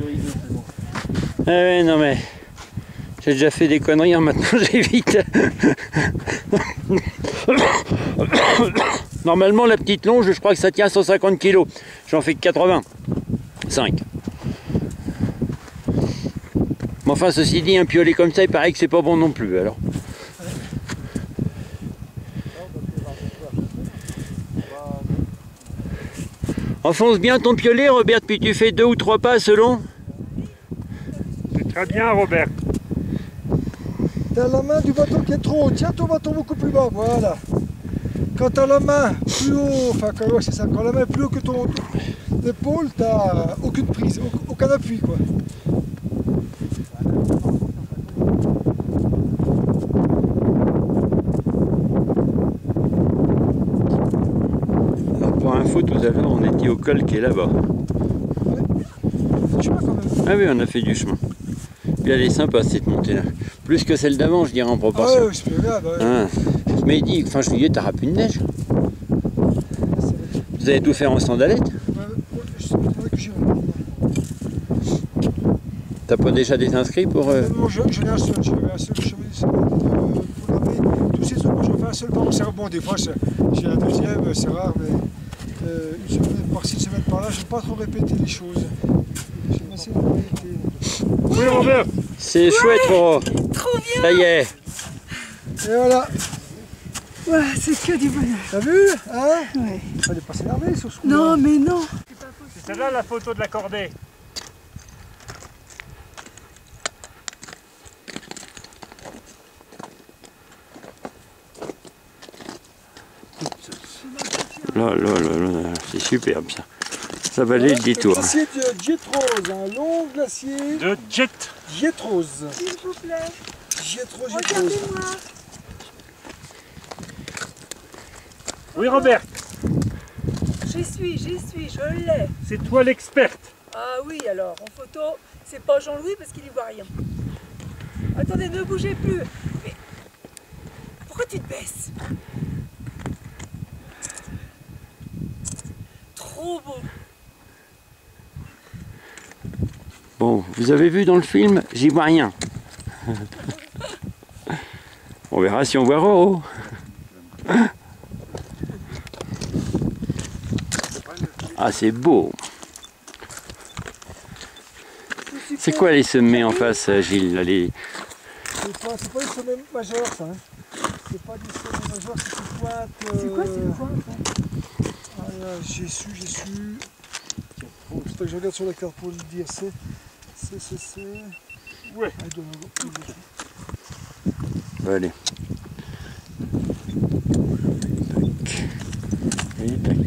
rigolo. Ah ouais, non mais... J'ai déjà fait des conneries, hein, maintenant j'évite. Normalement, la petite longe, je crois que ça tient 150 kg. J'en fais que 85. Mais enfin, ceci dit, un piolet comme ça, il paraît que c'est pas bon non plus, alors. Enfonce bien ton piolet, Robert, puis tu fais 2 ou 3 pas selon. C'est très bien, Robert. T'as la main du bâton qui est trop haut, tiens ton bâton beaucoup plus bas, voilà. Quand t'as la main plus haut, enfin quand, ouais, c'est ça, quand la main est plus haut que ton épaule, t'as aucune prise, aucun appui quoi. Alors pour info, tout à l'heure, on était au col qui est là-bas. Ouais. C'est chemin quand même. Ah oui, on a fait du chemin. Puis elle est sympa cette montée-là. Plus que celle d'avant, je dirais en proportion. Ah ouais, c'est pas grave. Ouais. Hein. Mais il dit, fin juillet, t'auras plus de neige. Vous allez tout faire en sandalettes? Je sais pas que j'y reviens. T'as pas déjà des inscrits pour... Non, j'en ai un seul, j'avais un seul chemin pour l'armée. Tous ces autres, moi j'en fais un seul par an. C'est bon, des fois j'ai un deuxième, c'est rare, mais une semaine par-ci, une semaine par-là, je n'aime pas trop répéter les choses. J'aime assez répéter. Oui, Robert. C'est chouette, Roro. Trop bien. Ça y est. Et voilà. Ouais, c'est que du bonheur. T'as vu, hein? Ouais. Elle est pas s'énerver sur ce coup. Non, mais non. C'est celle-là la photo de la cordée. Là, c'est superbe ça. Ça valait le détour. Glacier de Dietrose, un long glacier. De Jet. Dietrose. S'il vous plaît, Dietrose. regardez-moi. Oui, Robert. J'y suis, je l'ai. C'est toi l'experte. Ah oui, alors, en photo, c'est pas Jean-Louis parce qu'il y voit rien. Attendez, ne bougez plus. Mais pourquoi tu te baisses? Trop beau. Bon, vous avez vu dans le film, j'y vois rien. On verra si on voit Roro. Ah, c'est beau. C'est quoi les sommets en face, Gilles là, les... C'est pas des sommets majeurs, ça. Hein. C'est pas des sommets majeurs, c'est une pointe. C'est quoi cette pointe? Ah, là, j'ai su. Bon, c'est pas que je regarde sur la carte pour le dire. C'est. Ouais. Ah, il doit y avoir- Bon, allez. Tac. Et tac.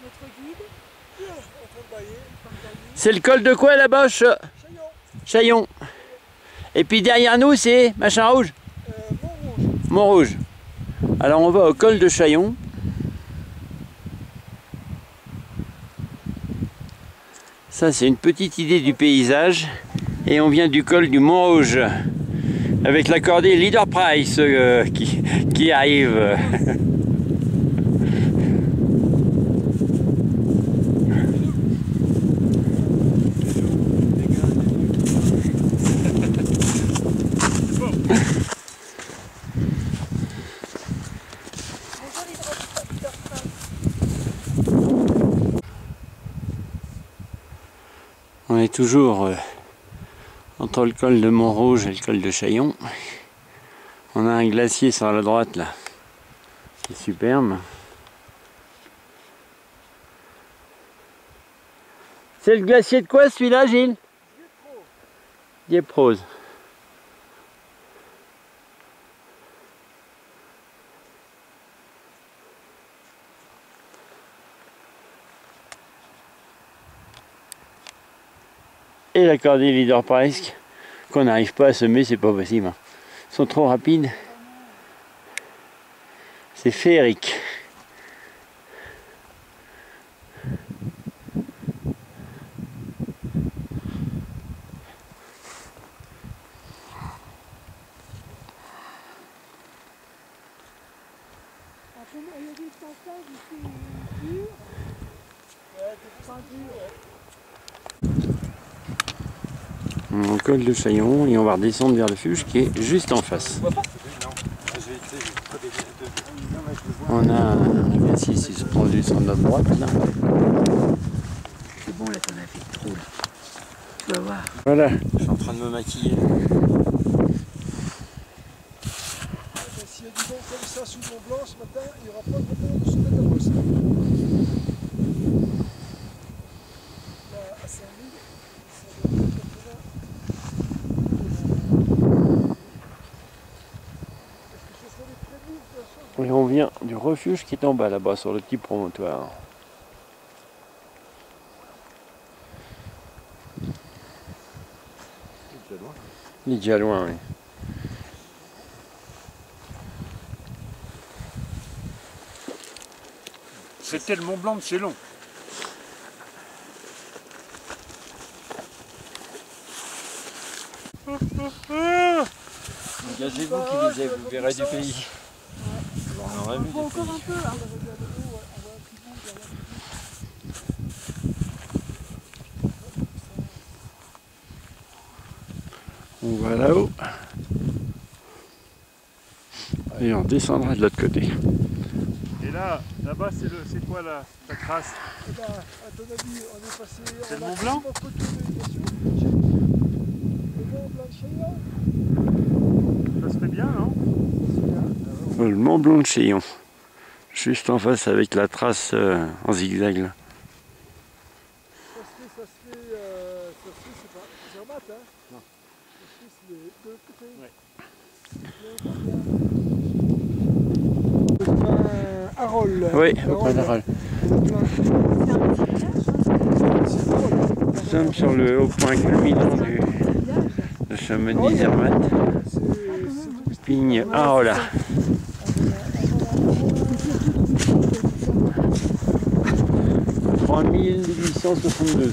Notre guide. C'est le col de quoi la Boche? Chaillon. Et puis derrière nous, c'est machin rouge? Montrouge. Alors on va au col de Chaillon. Ça, c'est une petite idée du paysage. Et on vient du col du Montrouge. Avec la cordée Leader Price qui arrive. On est toujours entre le col de Montrouge et le col de Chaillon. On a un glacier sur la droite là, qui est superbe. C'est le glacier de quoi celui-là, Gilles? Dieprose. Et la cordée Leader Price qu'on n'arrive pas à semer, c'est pas possible. Ils sont trop rapides. C'est féerique. Il y a des passages ici durs. On col de Chaillon et on va redescendre vers le refuge qui est juste en face. On a un glacier qui se produit sur notre droite là. C'est bon, là, t'en as fait trop. Tu vas voir. Voilà, je suis en train de me maquiller. S'il y a du vent comme ça sous le Mont Blanc ce matin, il n'y aura pas de moment de se mettre à bosser. Là, à Saint-Louis, ça doit être 80. Et on vient du refuge qui est en bas là-bas sur le petit promontoire. Il est déjà loin, oui. C'était le Mont Blanc de Chaillon. Engagez-vous qui disait, vous verrez du pays. On aurait vu du Encore un pays. peu, hein. On va là-haut. Et on descendra de l'autre côté. Et là, là-bas, c'est quoi la trace? Eh ben, à ton avis, on est passé. C'est le on a Mont Blanc? quasiment retourné, bien sûr. Le Mont Blanc de Chaillon. Ça serait bien, non? Le Mont Blanc de Chaillon. Juste en face avec la trace en zigzag là. Ça se fait, c'est pas Zermatt, hein? Non. Ça se fait, c'est de l'autre côté. Ouais. Harol. Oui, au point d'Arol. Nous sommes sur le haut point culminant de Chamonix-Zermatt. Pigne Arola. « 3862.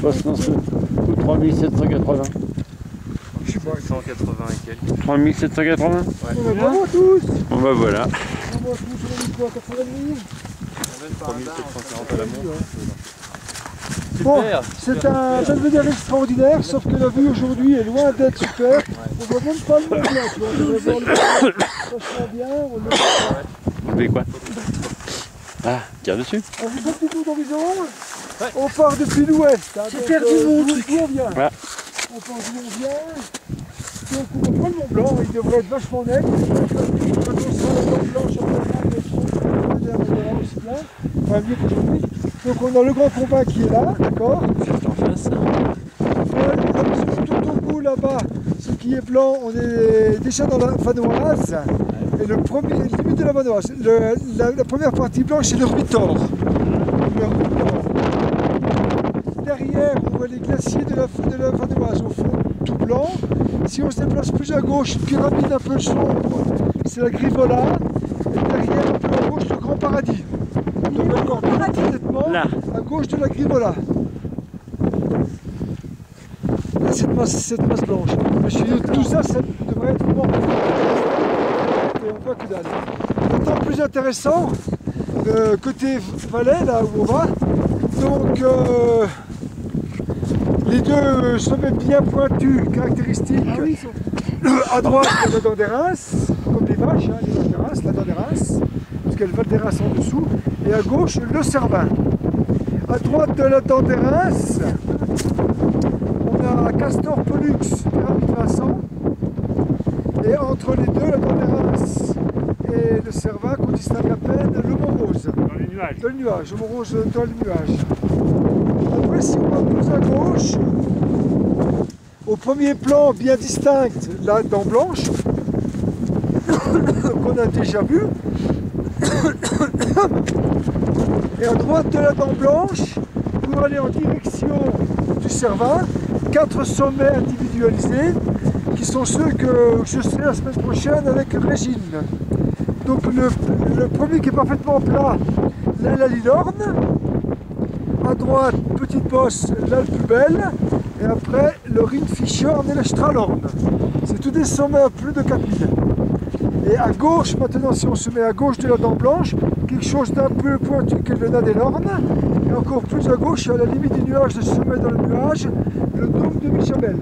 Ou 3780. Je sais pas. 180 et quelques. 3780. Bravo tous. Bon bah voilà. Bravo tous, on a mis quoi, 90 3740 à la montre. Bon, c'est un belvédère extraordinaire, sauf que la vue aujourd'hui est loin d'être super. On voit même pas le Mont Blanc, tu vois. On va voir le Mont Blanc vachement bien. On fait quoi? Ah, tire dessus. On vous fait un petit tour d'horizon. On part depuis l'ouest. Hein, J'ai perdu mon truc. D'où on vient. Voilà. On part d'où on vient. Donc on voit le Mont Blanc, il devrait être vachement net. Quand on sera le Mont Blanc, sur le Mont aussi bien. Enfin mieux qu'aujourd'hui. Donc on a le grand combat qui est là, d'accord? Juste en face. Tout au bout là-bas, ce qui est blanc, on est déjà dans la Vanoise. Et le premier, limite de la Vanoise, la première partie blanche, c'est le Ruitor. Derrière, on voit les glaciers de la Vanoise au fond, tout blanc. Si on se déplace plus à gauche, une pyramide un peu sombre, c'est la Grivola. Et derrière, un peu à gauche, le Grand Paradis. Donc encore plus nettement Là. à gauche de la Grivola. Là, cette masse blanche. Mais je suis dit, tout ça, ça devrait être mort. Et on voit que dalle. D'autant plus intéressant, côté vallée, là où on va. Donc, les deux sommets bien pointus, caractéristiques. Ah oui, À droite, la dent des Reims, comme les vaches, hein, les dents des Reims, la dent des Reims, parce qu'elle va des Reims en dessous. Et à gauche, le Cervin. À droite de la dent des Reims, on a Castor Pollux, pyramide Vincent. Et entre les deux, la dent des Reims et le Cervin, qu'on distingue à peine, le Mont Rose. Dans les nuages. Dans le nuage, le Mont Rose dans le nuage. Après, si on va plus à gauche, au premier plan bien distincte, la dent blanche, qu'on a déjà vue. Et à droite de la dent blanche, pour aller en direction du Cervin, 4 sommets individualisés, qui sont ceux que je serai la semaine prochaine avec Régine. Donc le premier qui est parfaitement plat, la Lilorne. À droite, petite bosse, là le plus belle. Et après, le Ringfischhorn et le Stralhorn. C'est tous des sommets à plus de 4000. Et à gauche, maintenant, si on se met à gauche de la dent blanche, quelque chose d'un peu pointu que le Nain des Lornes. Et encore plus à gauche, à la limite du nuage, le sommet dans le nuage, le dôme de Michabel.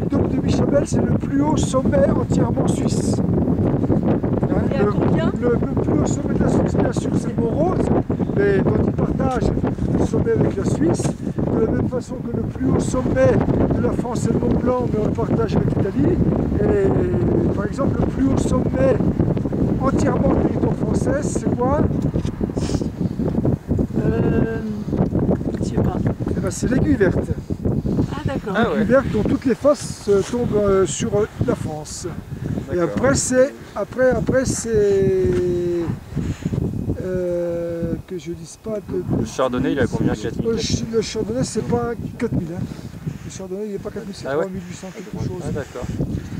Le dôme de Michabel, c'est le plus haut sommet entièrement suisse. Hein, Et à combien le plus haut sommet de la Suisse, bien sûr, c'est Mont-Rose, mais dont il partage le sommet avec la Suisse. De la même façon que le plus haut sommet de la France, c'est le Mont Blanc, mais on le partage avec l'Italie. Et par exemple, le plus haut sommet entièrement du territoire français, c'est quoi? Je sais pas. Eh ben, c'est l'Aiguille Verte. Ah d'accord. Ah ouais. L'Aiguille Verte dont toutes les faces tombent sur la France. Et après c'est que je dise pas de... Le Chardonnay, il a combien, 4000? Le Chardonnay, c'est pas 4000. Hein. Le Chardonnay, il n'est pas 4000, c'est 3800 quelque chose. Ah d'accord.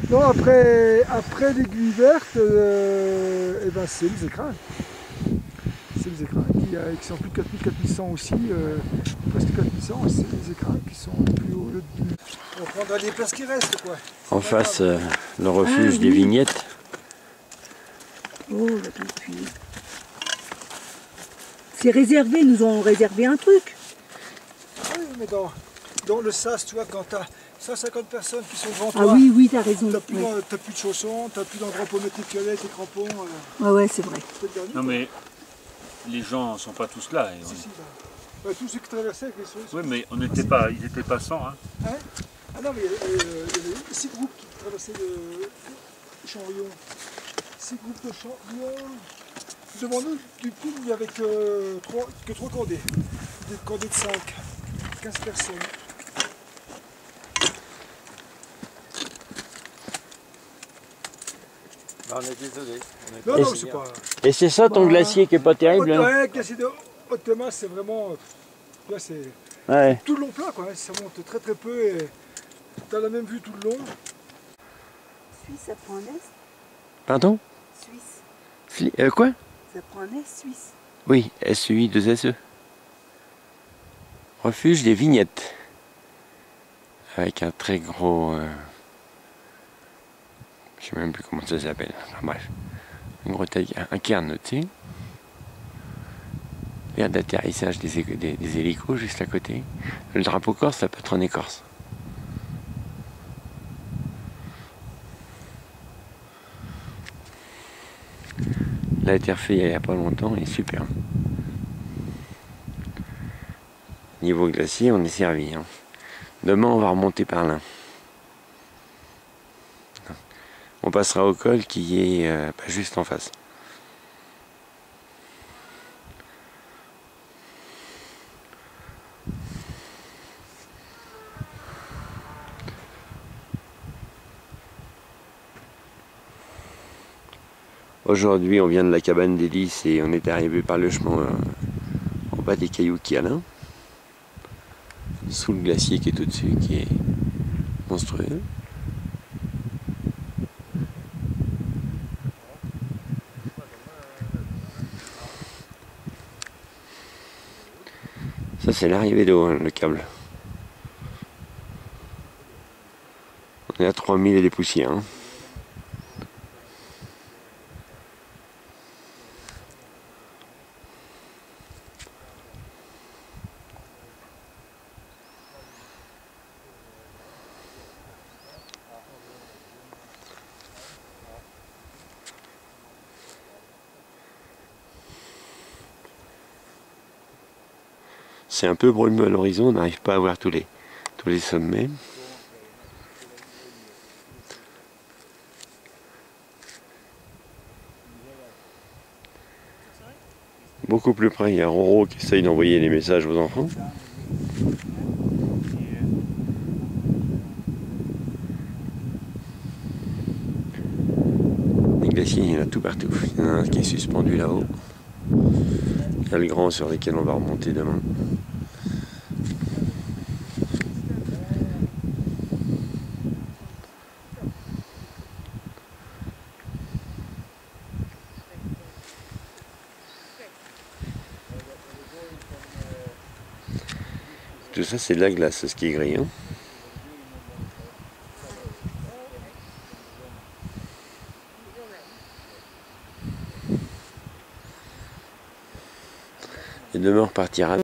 Non, après l'Aiguille Verte, eh ben, c'est les écrins. C'est les écrins qui sont plus de 4000, 4100 aussi, presque 4100, c'est les écrins qui sont les plus hauts. On prendra les places qui restent, quoi. En face, le refuge des Vignettes. Oh, la puis. C'est réservé, ils nous ont réservé un truc. Oui, mais dans le sas, tu vois, quand tu as 150 personnes qui sont devant toi, Ah oui, oui, t'as raison. t'as plus, Ouais. t'as plus de chaussons, t'as plus d'endroit pour mettre tes piolet, tes crampons. Ouais, c'est vrai. C'est le dernier, Non quoi. mais les gens sont pas tous là. Si, si, bah, tous ceux qui traversaient avec les chaussons. Oui mais on n'était pas, ils n'étaient pas 100. Hein. Hein? Ah non, mais il y avait 6 groupes qui traversaient le Chambrion. 6 groupes de Chambrion. Devant nous, du coup, il n'y avait que 3 cordées. Des cordées de 5. 15 personnes. On est désolé. Non, non, c'est pas... Et c'est ça ton glacier qui est pas terrible, hein? Ouais, glacier de Haute-Masse, c'est vraiment... Là, c'est Ouais. tout le long plat, quoi. Ça monte très très peu et t'as la même vue tout le long. Suisse, ça prend un S. Pardon? Suisse, Quoi? ça prend un S suisse. Oui, SUI 2 SE. Refuge des Vignettes. Avec un très gros... je sais même plus comment ça s'appelle. Enfin bref. Un gros un cairn, tu sais. L'air d'atterrissage des hélicos juste à côté. Le drapeau corse, la patronne écorce. Il a été refait il n'y a pas longtemps, il est super. Niveau glacier, on est servi. Hein. Demain, on va remonter par là. On passera au col qui est pas juste en face. Aujourd'hui, on vient de la cabane d'Hélice et on est arrivé par le chemin en bas des cailloux qu'il y a là. Sous le glacier qui est au-dessus, qui est monstrueux. Ça, c'est l'arrivée d'eau, hein, le câble. On est à 3000 et des poussières. Hein. C'est un peu brumeux à l'horizon, on n'arrive pas à voir tous les sommets. Beaucoup plus près, il y a Roro qui essaye d'envoyer les messages aux enfants. Les glaciers, il y en a tout partout. Il y en a un qui est suspendu là-haut. Il y a le grand sur lequel on va remonter demain. Tout ça, c'est de la glace, ce qui est gris. Hein. demain on repartira.